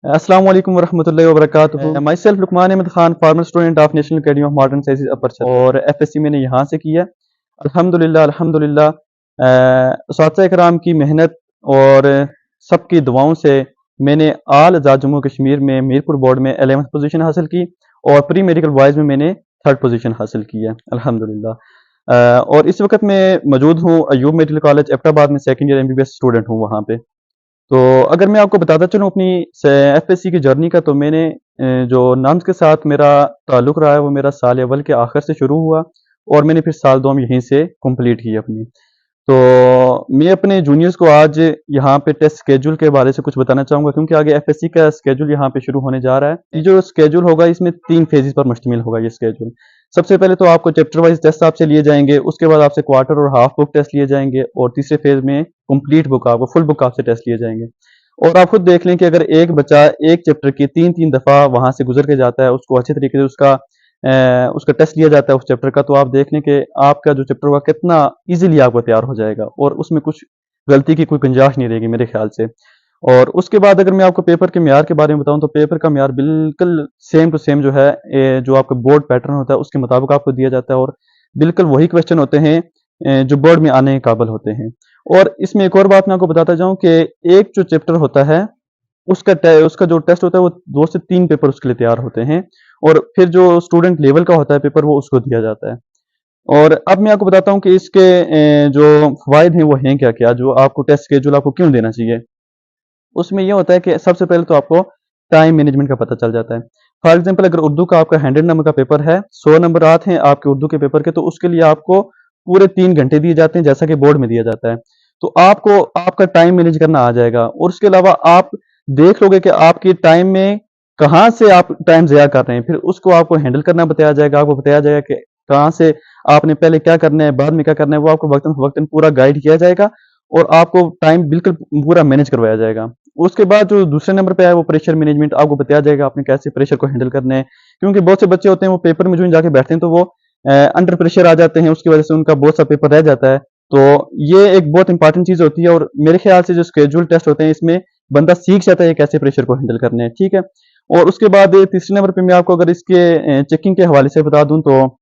अस्सलाम वालेकुम वरहमतुल्लाहि वबरकातुहू। Myself Luqman Ahmed Khan, former student of National Academy of Modern Sciences upper और एफएससी मैंने यहाँ से किया। अल्हम्दुलिल्लाह अल्हम्दुलिल्लाह उस्ताद इकराम की मेहनत और सबकी दुआओं से मैंने आल आज़ाद जम्मू कश्मीर में मीरपुर बोर्ड में 11th पोजीशन हासिल की और प्री मेडिकल वाइज में मैंने 3rd पोजीशन हासिल की है अल्हम्दुलिल्लाह। और इस वक्त मैं मौजूद हूँ अयूब मेडिकल कॉलेज एबटाबाद में, सेकंड ईयर एमबीबीएस स्टूडेंट हूँ वहाँ पे। तो अगर मैं आपको बताता चलूँ अपनी एफएससी की जर्नी का, तो मैंने जो नाम्स के साथ मेरा ताल्लुक़ रहा है वो मेरा साल अव्वल के आखिर से शुरू हुआ और मैंने फिर साल दोम यहीं से कंप्लीट की अपनी। तो मैं अपने जूनियर्स को आज यहाँ पे टेस्ट स्केड्यूल के बारे से कुछ बताना चाहूँगा, क्योंकि आगे एफएससी का स्केड्यूल यहाँ पे शुरू होने जा रहा है। ये जो स्केड्यूल होगा इसमें 3 फेजेस पर मुश्तमिल होगा ये स्केड्यूल। सबसे पहले तो आपको चैप्टर वाइज टेस्ट आपसे लिए जाएंगे, उसके बाद आपसे क्वार्टर और हाफ बुक टेस्ट लिए जाएंगे और तीसरे फेज में कंप्लीट बुक आपको फुल बुक आपसे टेस्ट लिए जाएंगे। और आप खुद देख लें कि अगर एक बच्चा एक चैप्टर की 3-3 दफ़ा वहाँ से गुजर के जाता है, उसको अच्छे तरीके से उसका टेस्ट लिया जाता है उस चैप्टर का, तो आप देख लें कि आपका जो चैप्टर होगा कितना ईजिली आपको तैयार हो जाएगा और उसमें कुछ गलती की कोई गुंजाइश नहीं रहेगी मेरे ख्याल से। और उसके बाद अगर मैं आपको पेपर के म्यार के बारे में बताऊं, तो पेपर का म्यार बिल्कुल सेम टू सेम जो है जो आपका बोर्ड पैटर्न होता है उसके मुताबिक आपको दिया जाता है और बिल्कुल वही क्वेश्चन होते हैं जो बोर्ड में आने के काबिल होते हैं। और इसमें एक और बात मैं आपको बताता जाऊं कि एक जो चैप्टर होता है उसका जो टेस्ट होता है वो 2 से 3 पेपर उसके लिए तैयार होते हैं और फिर जो स्टूडेंट लेवल का होता है पेपर वो उसको दिया जाता है। और अब मैं आपको बताता हूँ कि इसके जो फ़वाइद हैं वो हैं क्या-क्या, जो आपको टेस्ट शेड्यूल आपको क्यों देना चाहिए। उसमें ये होता है कि सबसे पहले तो आपको टाइम मैनेजमेंट का पता चल जाता है। फॉर एग्जांपल अगर उर्दू का आपका 100 नंबर का पेपर है, 100 नंबर आते हैं आपके उर्दू के पेपर के, तो उसके लिए आपको पूरे 3 घंटे दिए जाते हैं जैसा कि बोर्ड में दिया जाता है। तो आपको आपका टाइम मैनेज करना आ जाएगा और उसके अलावा आप देख लोगे कि आपकी टाइम में कहाँ से आप टाइम ज़ाया कर रहे हैं, फिर उसको आपको हैंडल करना बताया जाएगा। आपको बताया जाएगा कि कहाँ से आपने पहले क्या करना है, बाद में क्या करना है, वो आपको वक़्तन-फ़वक़्तन पूरा गाइड किया जाएगा और आपको टाइम बिल्कुल पूरा मैनेज करवाया जाएगा। उसके बाद जो दूसरे नंबर पे है वो प्रेशर मैनेजमेंट, आपको बताया जाएगा आपने कैसे प्रेशर को हैंडल करना है। क्योंकि बहुत से बच्चे होते हैं वो पेपर में जो जाके बैठते हैं तो वो अंडर प्रेशर आ जाते हैं, उसकी वजह से उनका बहुत सा पेपर रह जाता है। तो ये एक बहुत इंपॉर्टेंट चीज़ होती है और मेरे ख्याल से जो शेड्यूल टेस्ट होते हैं इसमें बंदा सीख जाता है कैसे प्रेशर को हैंडल करना है, ठीक है। और उसके बाद तीसरे नंबर पे मैं आपको अगर इसके चेकिंग के हवाले से बता दूं, तो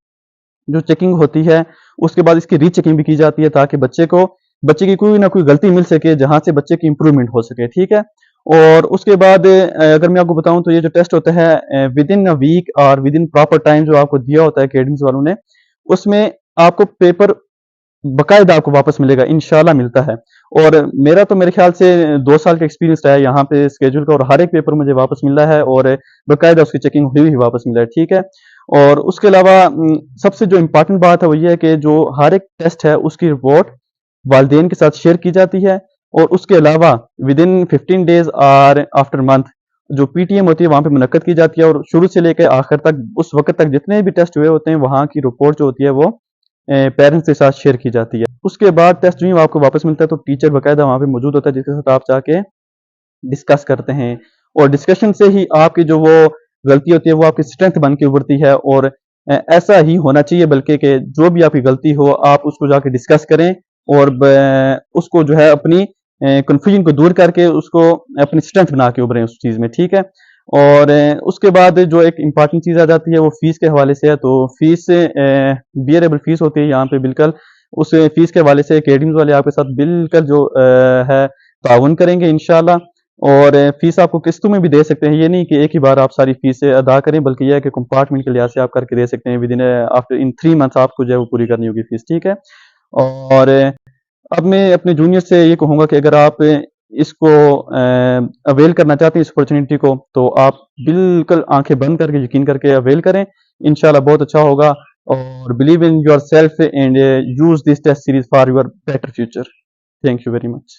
जो चेकिंग होती है उसके बाद इसकी रीचेकिंग भी की जाती है ताकि बच्चे की कोई ना कोई गलती मिल सके जहां से बच्चे की इंप्रूवमेंट हो सके, ठीक है। और उसके बाद अगर मैं आपको बताऊं तो ये जो टेस्ट होता है विद इन अ वीक और विद इन प्रॉपर टाइम जो आपको दिया होता है अकेडमीज वालों ने, उसमें आपको पेपर बकायदा आपको वापस मिलेगा, इंशाल्लाह मिलता है। और मेरा तो मेरे ख्याल से 2 साल का एक्सपीरियंस रहा है यहाँ पे स्केड्यूल का और हर एक पेपर मुझे वापस मिला है और बकायदा उसकी चेकिंग हुई हुई वापस मिला है, ठीक है। और उसके अलावा सबसे जो इम्पोर्टेंट बात है वो ये है कि जो हर एक टेस्ट है उसकी रिपोर्ट वालिदैन के साथ शेयर की जाती है और उसके अलावा विद इन 15 डेज और आफ्टर मंथ जो पीटीएम होती है वहाँ पे मुनक्कद की जाती है और शुरू से लेकर आखिर तक उस वक्त तक जितने भी टेस्ट हुए होते हैं वहाँ की रिपोर्ट जो होती है वो पेरेंट्स के साथ शेयर की जाती है। उसके बाद टेस्ट जो आपको वापस मिलता है तो टीचर बाकायदा वहाँ पे मौजूद होता है जिसके साथ आप जाके डिस्कस करते हैं और डिस्कशन से ही आपकी जो वो गलती होती है वो आपकी स्ट्रेंथ बन के उभरती है। और ऐसा ही होना चाहिए बल्कि कि जो भी आपकी गलती हो आप उसको जाके डिस्कस करें और उसको जो है अपनी कन्फ्यूजन को दूर करके उसको अपनी स्ट्रेंथ बना के उभरें उस चीज़ में, ठीक है। और उसके बाद जो एक इम्पॉर्टेंट चीज़ आ जाती है वो फीस के हवाले से है। तो फीस बियरेबल फीस होती है यहाँ पे बिल्कुल, उस फीस के हवाले से अकेडमीज वाले आपके साथ बिल्कुल जो है ताउन करेंगे इंशाल्लाह। और फीस आपको किस्तों में भी दे सकते हैं, ये नहीं कि एक ही बार आप सारी फीसें अदा करें, बल्कि यह है कि कंपार्टमेंट के लिहाज से आप करके दे सकते हैं। With in after in 3 months आपको जो है वो पूरी करनी होगी फीस, ठीक है। और अब मैं अपने जूनियर से ये कहूँगा कि अगर आप इसको अवेल करना चाहते हैं इस अपॉर्चुनिटी को, तो आप बिल्कुल आंखें बंद करके यकीन करके अवेल करें, इंशाल्लाह बहुत अच्छा होगा। और believe in yourself and use this test series for your better future. Thank you very much.